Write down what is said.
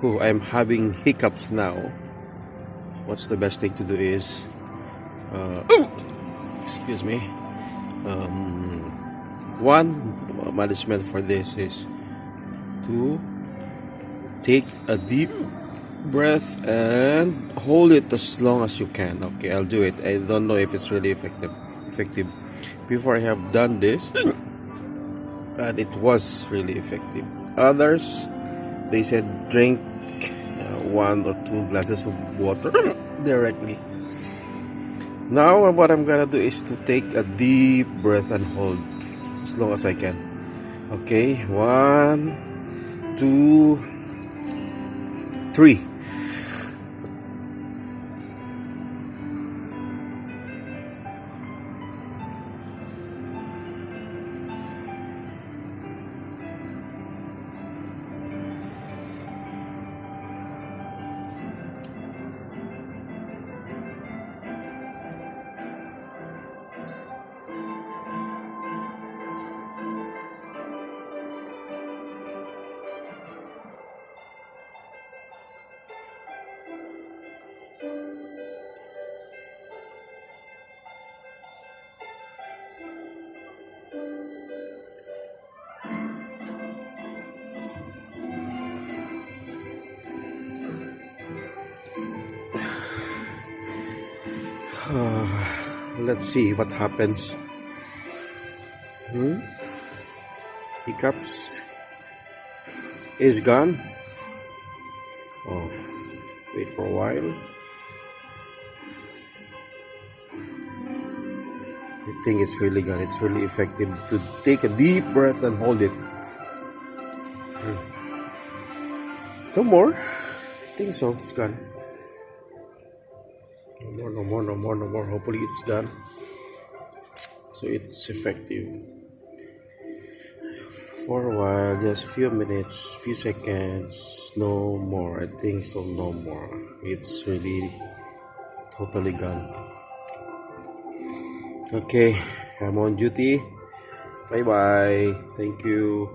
Oh, I'm having hiccups now. What's the best thing to do is, excuse me. One management for this is to take a deep breath and hold it as long as you can. Okay, I'll do it. I don't know if it's really effective. Before I have done this, and it was really effective. Others, they said drink 1 or 2 glasses of water directly. Now what I'm gonna do is to take a deep breath and hold as long as I can. Okay, 1, 2, 3. Let's see what happens. Hiccups is gone. Oh, wait for a while. I think it's really gone. It's really effective to take a deep breath and hold it. No more. I think so. It's gone. No more. Hopefully it's gone. So it's effective for a while, just few minutes, few seconds. No more. I think so. No more. It's really totally gone. Okay, I'm on duty. Bye bye. Thank you.